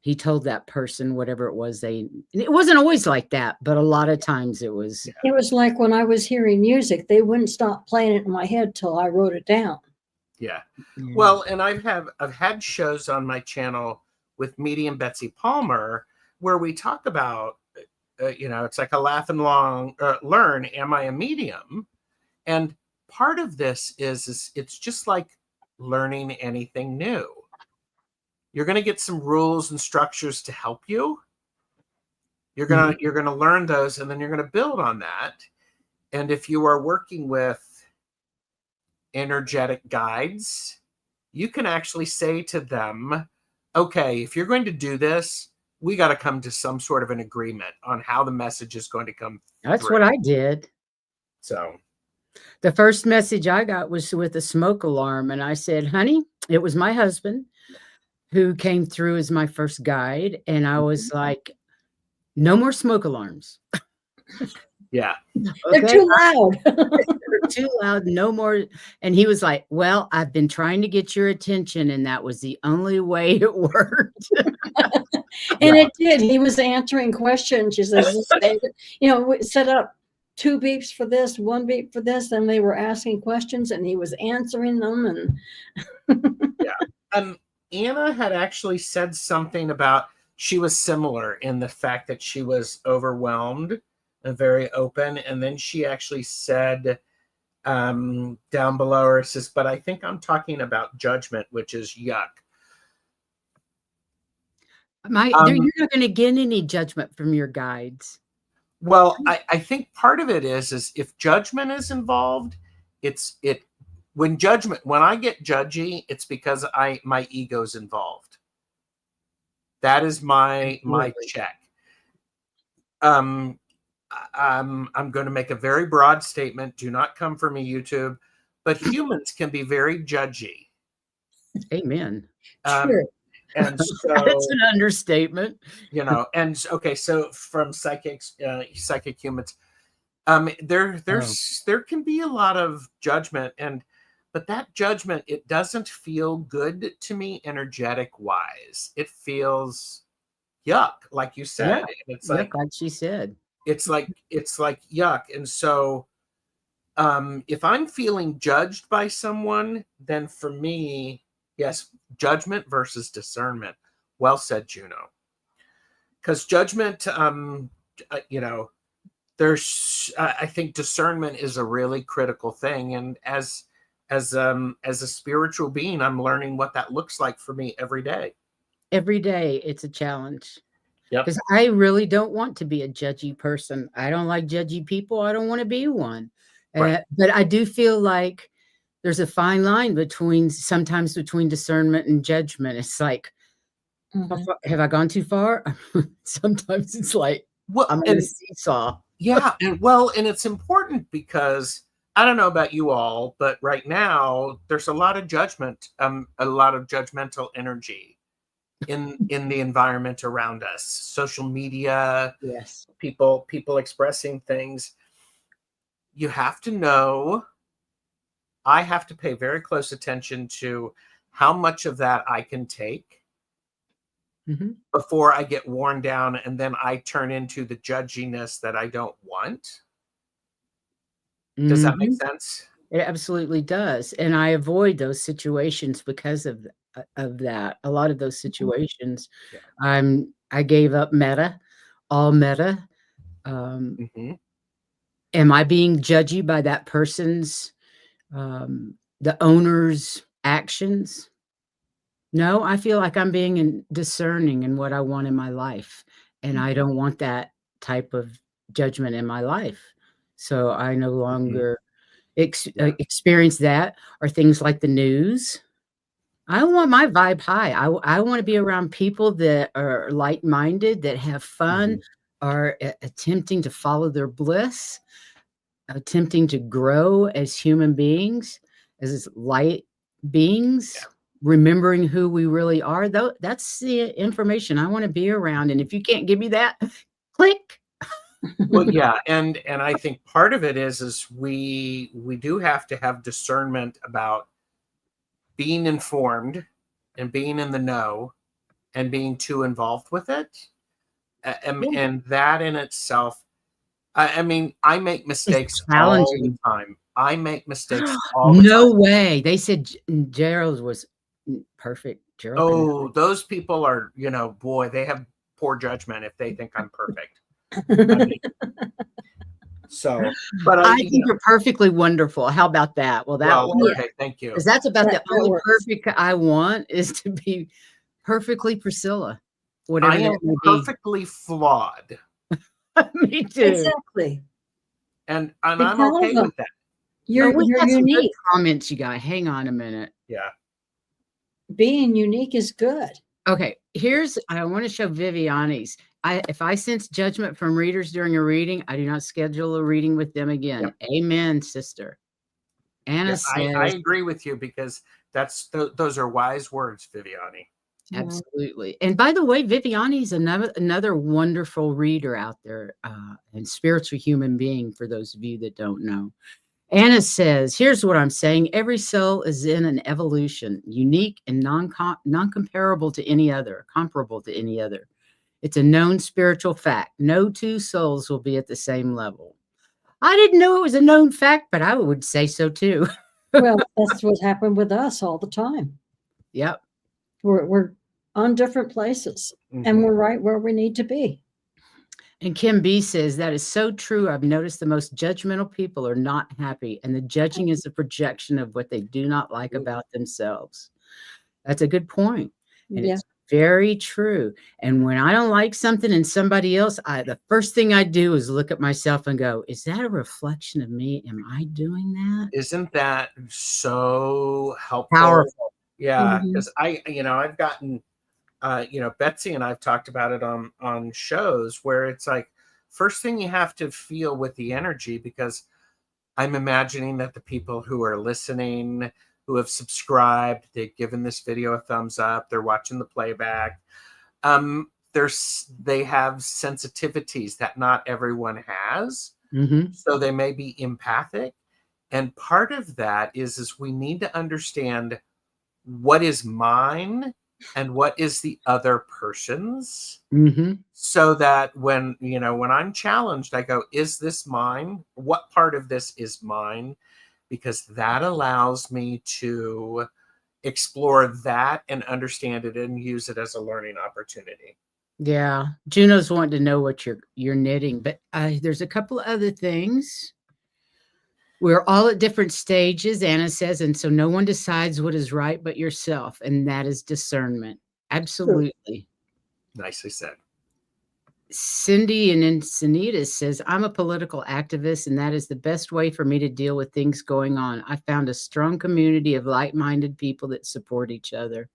he told that person whatever it was and it wasn't always like that, but a lot of times it was. It was like when I was hearing music, they wouldn't stop playing it in my head till I wrote it down. Yeah. Well, and I've had shows on my channel with medium Betsy Palmer where we talk about, it's like a laugh and learn. Am I a medium? And part of this is it's just like learning anything new. You're going to get some rules and structures to help you. You're going to learn those, and then you're going to build on that. And if you are working with energetic guides, you can actually say to them, okay, if you're going to do this, we got to come to some sort of an agreement on how the message is going to come That's through. what I did. So the first message I got was with a smoke alarm. And I said, honey, it was my husband who came through as my first guide. And I was like, no more smoke alarms. Yeah. Okay. They're too loud. They're too loud. No more. And he was like, well, I've been trying to get your attention. And that was the only way it worked. And it did. He was answering questions. He says, set up 2 beeps for this, 1 beep for this. And they were asking questions and he was answering them. And Anna had actually said something about she was similar in the fact that she was overwhelmed and very open. And then she actually said down below her, says, but I think I'm talking about judgment, which is yuck. You're not going to get any judgment from your guides. Well, I think part of it is if judgment is involved, when I get judgy, it's because my ego's involved. That is my check. I'm going to make a very broad statement. Do not come for me, YouTube. But humans can be very judgy. Amen. Sure. And so that's an understatement. And okay, so from psychic humans, there can be a lot of judgment, but that judgment, it doesn't feel good to me energetic wise. It feels yuck, like you said. Yeah, it's like she said. It's like yuck. And so if I'm feeling judged by someone, then for me, yes, judgment versus discernment. Well said, Juno. Because judgment, I think discernment is a really critical thing. And as a spiritual being, I'm learning what that looks like for me every day. Every day, it's a challenge. Yep. Because I really don't want to be a judgy person. I don't like judgy people. I don't want to be one. Right. But I do feel like there's a fine line sometimes between discernment and judgment. It's like, have I gone too far? Sometimes it's like, I'm in a seesaw. Yeah. And it's important because I don't know about you all, but right now there's a lot of judgment, a lot of judgmental energy in the environment around us. Social media, yes, people expressing things. You have to know, I have to pay very close attention to how much of that I can take before I get worn down and then I turn into the judginess that I don't want. Does that make sense? It absolutely does. And I avoid those situations because of that. A lot of those situations, I gave up all meta. Am I being judgy by that person's, the owner's actions? No, I feel like I'm being discerning in what I want in my life. And I don't want that type of judgment in my life. So I no longer experience that, or things like the news. I want my vibe high. I want to be around people that are like-minded, that have fun, are attempting to follow their bliss, attempting to grow as human beings, as light beings, remembering who we really are. Though that's the information I want to be around. And if you can't give me that, click. Well, yeah, and I think part of it is we do have to have discernment about being informed and being in the know and being too involved with it. And that in itself, I mean, I make mistakes all the time. I make mistakes all the time. No way. They said Gerald was perfect. Gerald. Oh, those people are, you know, boy, they have poor judgment if they think I'm perfect. I mean, so, but I think you're perfectly wonderful. How about that? Well, okay, thank you. Because that's about the only perfect I want is to be perfectly Priscilla. Whatever I am perfectly flawed. Me too. Exactly. And I'm okay with that. You're unique. Comments you got. Hang on a minute. Yeah. Being unique is good. Okay. I want to show Viviani's. If I sense judgment from readers during a reading, I do not schedule a reading with them again. Yep. Amen, sister. Anna says, I agree with you because those are wise words, Viviani. Absolutely. And by the way, Viviani is another wonderful reader out there and spiritual human being for those of you that don't know. Anna says, here's what I'm saying. Every soul is in an evolution, unique and non-comparable to any other, comparable to any other. It's a known spiritual fact. No two souls will be at the same level. I didn't know it was a known fact, but I would say so too. Well, that's what happened with us all the time. Yep. We're on different places, and we're right where we need to be. And Kim B says, that is so true. I've noticed the most judgmental people are not happy, and the judging is a projection of what they do not like about themselves. That's a good point. And it's very true. And when I don't like something in somebody else, the first thing I do is look at myself and go, is that a reflection of me? Am I doing that? Isn't that so helpful? Powerful. Yeah, because I've gotten, Betsy and I've talked about it on shows where it's like, first thing you have to feel with the energy, because I'm imagining that the people who are listening, who have subscribed, they've given this video a thumbs up, they're watching the playback. They have sensitivities that not everyone has. So they may be empathic. And part of that is we need to understand what is mine and what is the other person's, so that when I'm challenged, I go, is this mine? What part of this is mine? Because that allows me to explore that and understand it and use it as a learning opportunity. Yeah. Juno's wanting to know what you're knitting, but there's a couple of other things. We're all at different stages, Anna says, and so no one decides what is right but yourself, and that is discernment. Absolutely. Nicely said. Cindy and Encinitas says, I'm a political activist, and that is the best way for me to deal with things going on. I found a strong community of like-minded people that support each other.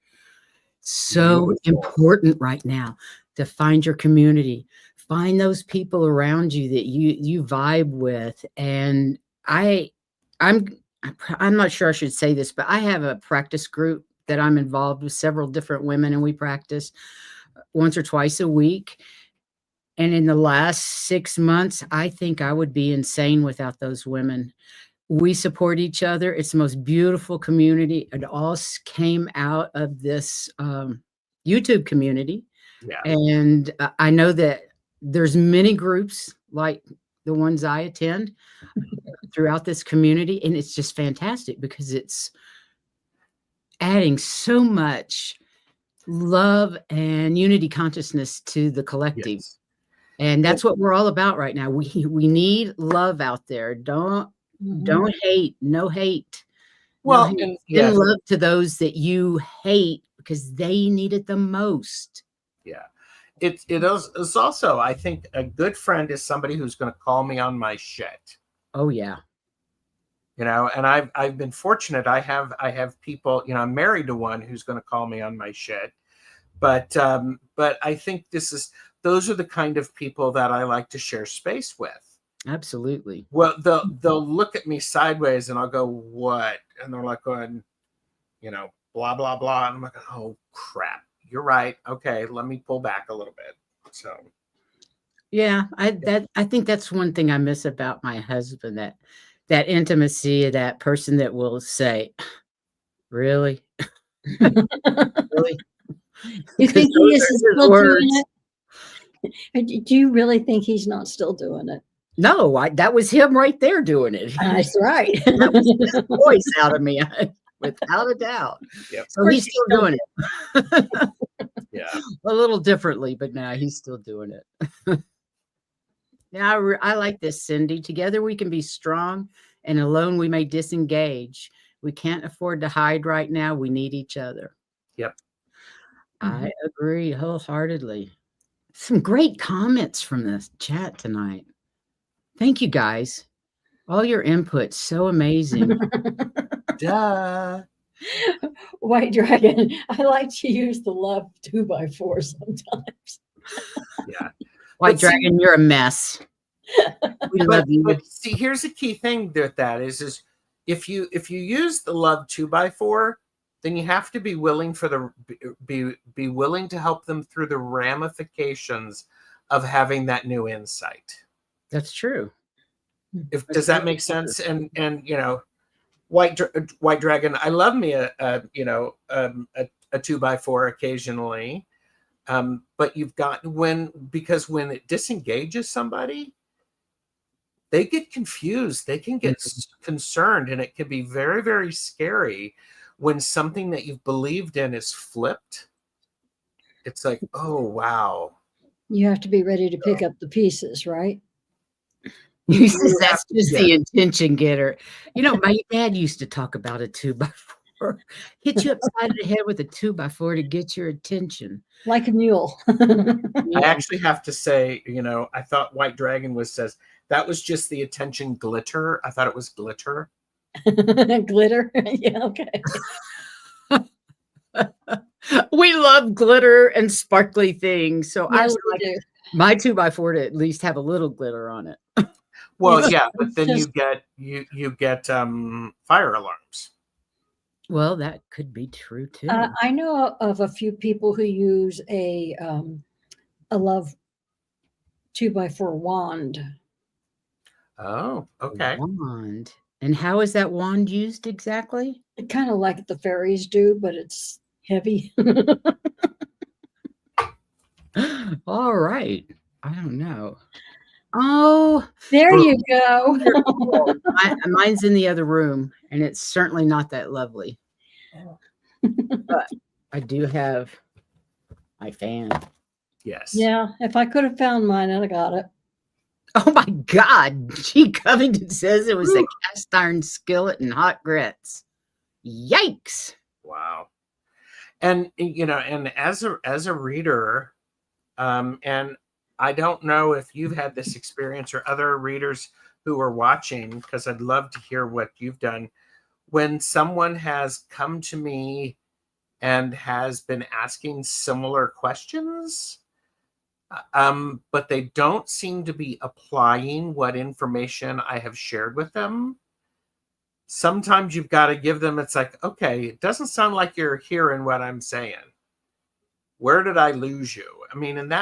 So important right now to find your community. Find those people around you that you vibe with. And I'm not sure I should say this, but I have a practice group that I'm involved with several different women, and we practice once or twice a week. And in the last 6 months, I think I would be insane without those women. We support each other. It's the most beautiful community. It all came out of this YouTube community. Yeah. And I know that there's many groups like the ones I attend throughout this community. And it's just fantastic because it's adding so much love and unity consciousness to the collective. Yes. And that's what we're all about right now. We need love out there. Don't hate. No hate. Well, no hate. Send love to those that you hate because they need it the most. Yeah. It's also, I think, a good friend is somebody who's going to call me on my shit. Oh yeah. And I've been fortunate. I have people, I'm married to one who's going to call me on my shit. But I think those are the kind of people that I like to share space with. Absolutely. Well, they'll look at me sideways and I'll go, what? And they're like going, blah, blah, blah. And I'm like, oh crap. You're right. Okay, let me pull back a little bit. So yeah, I think that's one thing I miss about my husband, that intimacy, that person that will say, really? Really? You think he those is are his still words. doing it? Do you really think he's not still doing it? No, that was him right there doing it. That's right. That was the best voice out of me, without a doubt. Yep. So he's still doing it. Yeah. A little differently, but now he's still doing it. Yeah, I like this, Cindy. Together we can be strong, and alone we may disengage. We can't afford to hide right now. We need each other. Yep. I agree wholeheartedly. Some great comments from the chat tonight. Thank you, guys. All your input, so amazing. Duh. White Dragon, I like to use the love 2x4 sometimes. Yeah. White But see- Dragon, you're a mess. We love you. But see, here's a key thing with that is if you use the love 2x4, then you have to be willing be willing to help them through the ramifications of having that new insight. That's true. Does that make sense? And you know, White Dragon, I love me a 2x4 occasionally, but you've got because when it disengages somebody, they get confused, they can get concerned, and it can be very, very scary when something that you've believed in is flipped. It's like, oh wow. You have to be ready to pick up the pieces, right? That's just the intention getter. You know, my dad used to talk about a 2x4. Hit you upside the head with a 2x4 to get your attention. Like a mule. I actually have to say, you know, I thought White Dragon says that was just the attention glitter. I thought it was glitter. Glitter? Yeah, okay. We love glitter and sparkly things. So Yes, I would like my 2x4 to at least have a little glitter on it. Well, yeah, but then you get fire alarms. Well, that could be true too. I know of a few people who use a love 2x4 wand. Oh, okay. Wand. And how is that wand used exactly? Kind of like the fairies do, but it's heavy. All right. I don't know. Oh, there you go. Mine's in the other room, and it's certainly not that lovely. But I do have my fan. Yes. Yeah, if I could have found mine, I'd have got it. Oh my God. G. Covington says it was a cast iron skillet and hot grits. Yikes. Wow. And you know, and as a reader, and I don't know if you've had this experience or other readers who are watching, because I'd love to hear what you've done. When someone has come to me and has been asking similar questions, but they don't seem to be applying what information I have shared with them, sometimes you've got to give them, it's like, okay, it doesn't sound like you're hearing what I'm saying. Where did I lose you? I mean, and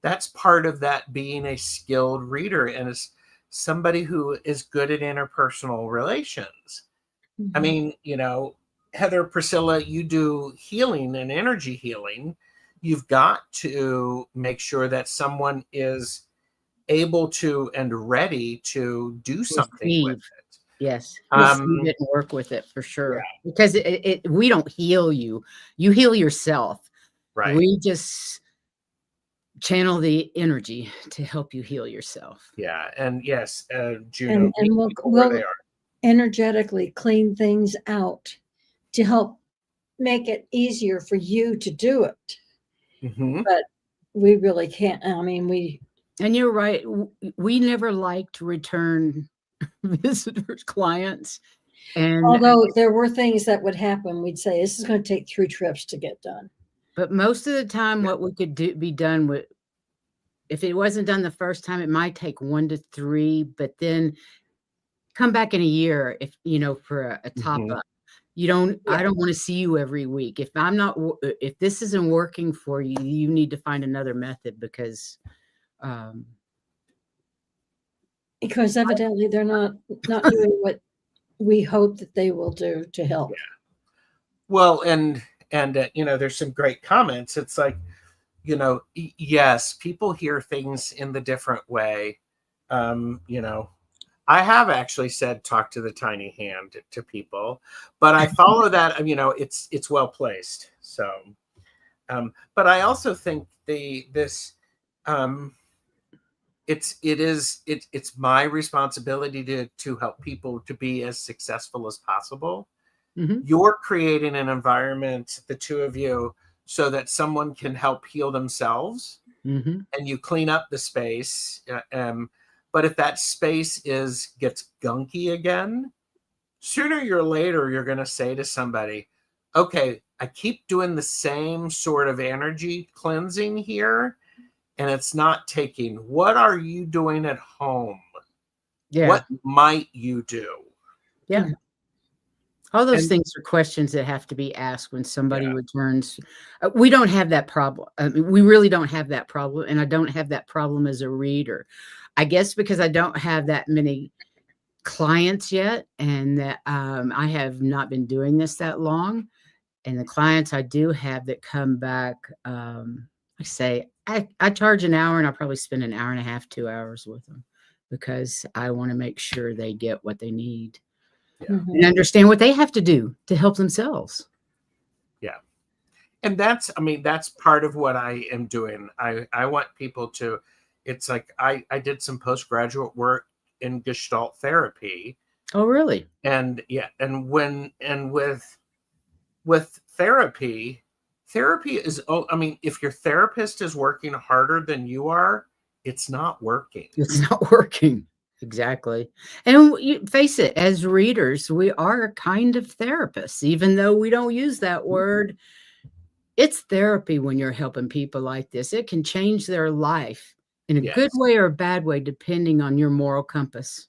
that's part of that being a skilled reader and is somebody who is good at interpersonal relations. I mean, you know, Heather, Priscilla, you do healing and energy healing. You've got to make sure that someone is able to and ready to do something with it. Yes, receive it and work with it for sure. Yeah. Because we don't heal you; you heal yourself. Right. We just channel the energy to help you heal yourself. Yeah, and yes, Juno, and we'll energetically clean things out to help make it easier for you to do it. But we really can't. I mean, and you're right. We never liked return visitors, clients. And although there were things that would happen, we'd say this is going to take 3 trips to get done. But most of the time, what we could be done with, if it wasn't done the first time, it might take 1 to 3, but then come back in a year if you know for a top up. You don't. Yeah. I don't want to see you every week. If this isn't working for you, you need to find another method because evidently they're not doing what we hope that they will do to help. Yeah. Well, and And you know, there's some great comments. It's like, you know, yes, people hear things in the different way. You know, I have actually said talk to the tiny hand to people, but I follow that, you know, it's well placed. So but I also think it's my responsibility to help people to be as successful as possible. Mm-hmm. You're creating an environment, the two of you, so that someone can help heal themselves, Mm-hmm. and you clean up the space. But if that space gets gunky again, sooner or later, you're going to say to somebody, okay, I keep doing the same sort of energy cleansing here, and it's not taking. What are you doing at home? Yeah. What might you do? Yeah. All those And- things are questions that have to be asked when somebody Yeah. returns. We don't have that problem. I mean, we really don't have that problem. And I don't have that problem as a reader. I guess because I don't have that many clients yet, and that I have not been doing this that long. And the clients I do have that come back, I say I charge an hour, and I'll probably spend an hour and a half, 2 hours with them, because I want to make sure they get what they need. Yeah. And understand what they have to do to help themselves. Yeah. And that's part of what I am doing. I want people to, it's like, I did some postgraduate work in Gestalt therapy. Oh, really? And yeah. And with therapy is, if your therapist is working harder than you are, it's not working. It's not working. Exactly. And you face it, as readers, we are a kind of therapists, even though we don't use that word. It's therapy when you're helping people like this. It can change their life in a good way or a bad way, depending on your moral compass.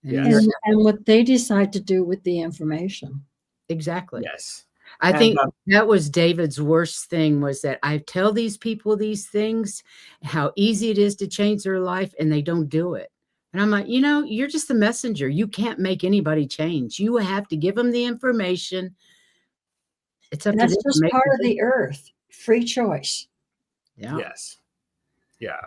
Yes. And what they decide to do with the information. Exactly. Yes. I think that was David's worst thing, was that I tell these people these things, how easy it is to change their life, and they don't do it. And I'm like, you're just the messenger. You can't make anybody change. You have to give them the information. It's up to them. That's just part of the earth. Free choice. Yeah. Yes. Yeah.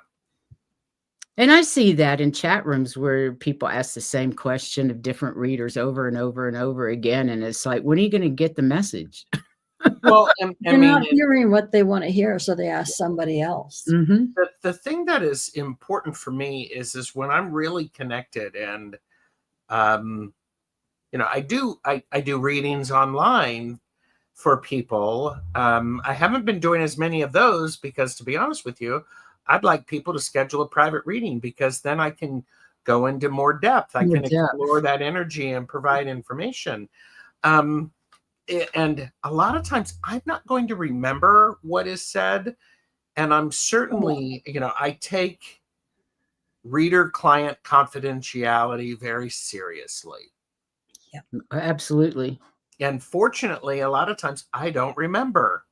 And I see that in chat rooms where people ask the same question of different readers over and over and over again. And it's like, when are you going to get the message? Well, they're not hearing what they want to hear, so they ask somebody else. Mm-hmm. The thing that is important for me is when I'm really connected, and I do readings online for people. I haven't been doing as many of those because, to be honest with you, I'd like people to schedule a private reading, because then I can go into more depth. I can explore that energy and provide information. And a lot of times I'm not going to remember what is said. And I'm certainly, I take reader-client confidentiality very seriously. Yeah, absolutely. And fortunately, a lot of times I don't remember.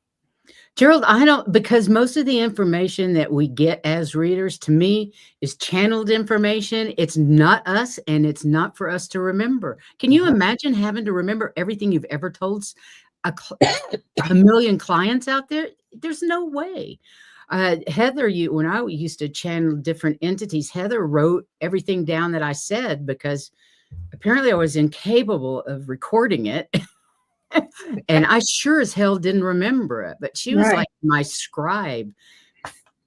Gerald, I don't, because most of the information that we get as readers, to me, is channeled information. It's not us, and it's not for us to remember. Can you imagine having to remember everything you've ever told a million clients out there? There's no way. Heather, when I used to channel different entities, Heather wrote everything down that I said, because apparently I was incapable of recording it. And I sure as hell didn't remember it, but she was like my scribe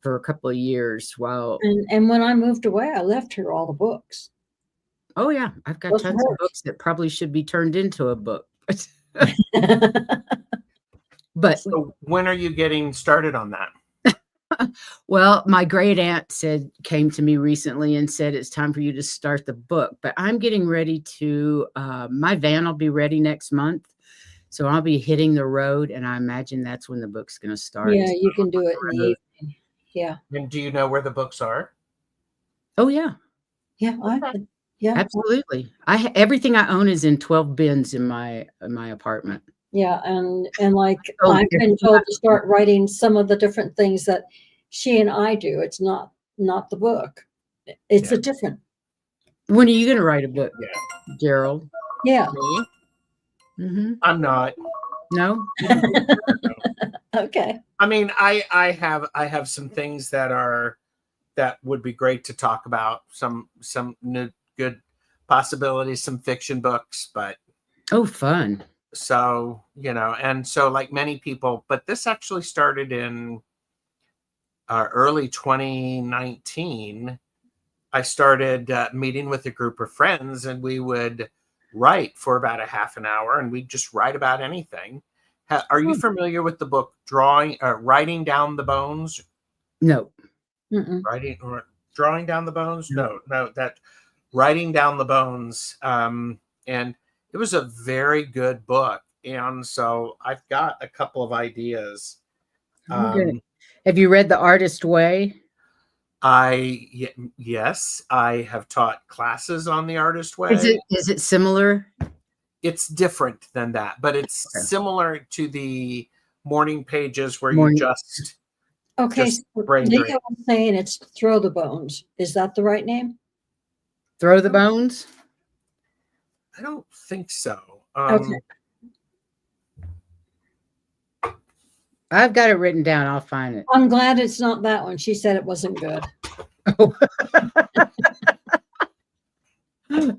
for a couple of years. And when I moved away, I left her all the books. Oh yeah, I've got tons of books that probably should be turned into a book. But so when are you getting started on that? Well, my great aunt came to me recently and said, it's time for you to start the book. But I'm getting ready to, my van will be ready next month. So I'll be hitting the road, and I imagine that's when the book's going to start. Yeah, you can do it in the evening. Yeah. And do you know where the books are? Oh yeah. Yeah, yeah, absolutely. Everything I own is in 12 bins in my apartment. Yeah, and like I've been told to start writing some of the different things that she and I do. It's not the book. It's a different. When are you going to write a book, Gerald? Yeah. Me? I'm not. No? Okay. I mean, I have some things that would be great to talk about. Some new, good possibilities, some fiction books, but Oh, fun. so, and so like many people, but this actually started in early 2019. I started meeting with a group of friends, and we would write for about a half an hour, and we'd just write about anything. Are you familiar with the book Writing Down the Bones? No. Writing or Drawing Down the Bones? No, that Writing Down the Bones. And it was a very good book. And so I've got a couple of ideas. Okay. Have you read The Artist Way? Yes, I have taught classes on The Artist Way. Is it similar? It's different than that, but it's similar to the morning pages where Morning. you just Okay, just so brain Leah drain. was saying it's Throw the Bones. Is that the right name? Throw the Bones? I don't think so. Okay. I've got it written down. I'll find it. I'm glad it's not that one. She said it wasn't good. Oh.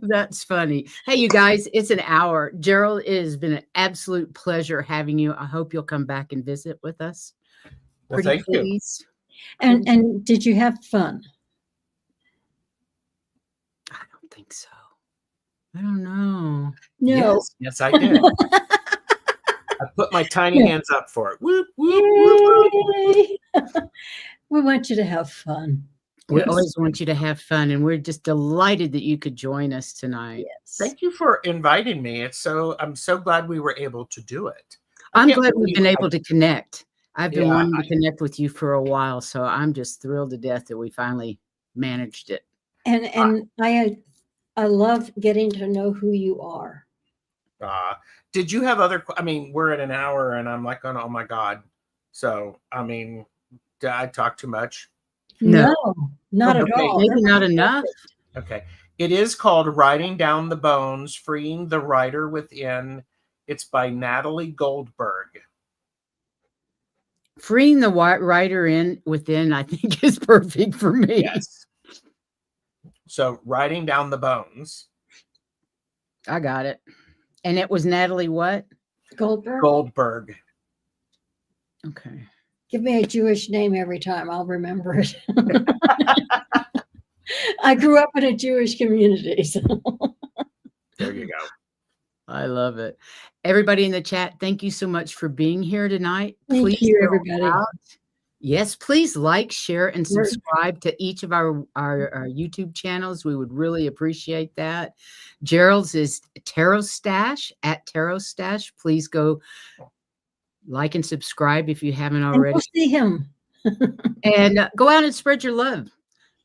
That's funny. Hey, you guys, it's an hour. Gerald, it has been an absolute pleasure having you. I hope you'll come back and visit with us. Well, thank you. And did you have fun? I don't think so. I don't know. No. Yes, I did. I put my tiny hands up for it. Whoop, whoop, whoop, whoop. We want you to have fun. We always want you to have fun, and we're just delighted that you could join us tonight. Yes. Thank you for inviting me. I'm so glad we were able to do it. I'm glad we've been able to connect. I've been wanting to connect with you for a while, so I'm just thrilled to death that we finally managed it. And I love getting to know who you are. Did you have other? I mean, we're at an hour, and I'm like, oh my God. So, I mean, did I talk too much? No, not at all. Maybe not enough. Okay. It is called Writing Down the Bones, Freeing the Writer Within. It's by Natalie Goldberg. Freeing the writer within, I think, is perfect for me. Yes. So, Writing Down the Bones. I got it. And it was Natalie what? Goldberg. Okay. Give me a Jewish name every time. I'll remember it. I grew up in a Jewish community. So. There you go. I love it. Everybody in the chat, thank you so much for being here tonight. Thank you, everybody. Yes, please like, share, and subscribe to each of our YouTube channels. We would really appreciate that. Gerald's is Tarot Stash, at Tarot Stash. Please go like and subscribe if you haven't already. And go see him. And go out and spread your love.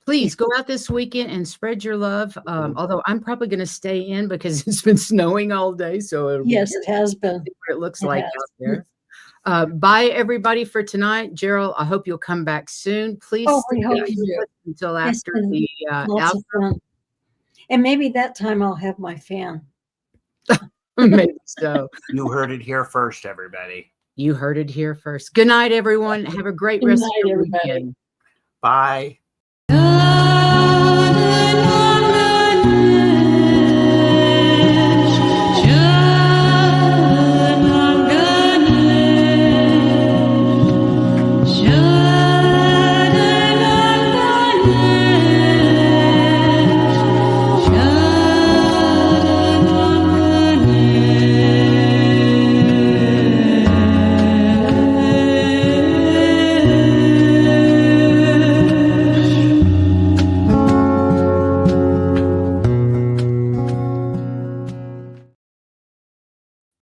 Please go out this weekend and spread your love. Although I'm probably going to stay in because it's been snowing all day. So yes, it has been. It looks like out there. Bye, everybody, for tonight. Gerald, I hope you'll come back soon. Please stay until after the outro. And maybe that time I'll have my fan. Maybe so. You heard it here first, everybody. You heard it here first. Good night, everyone. Have a great rest of your weekend. Bye.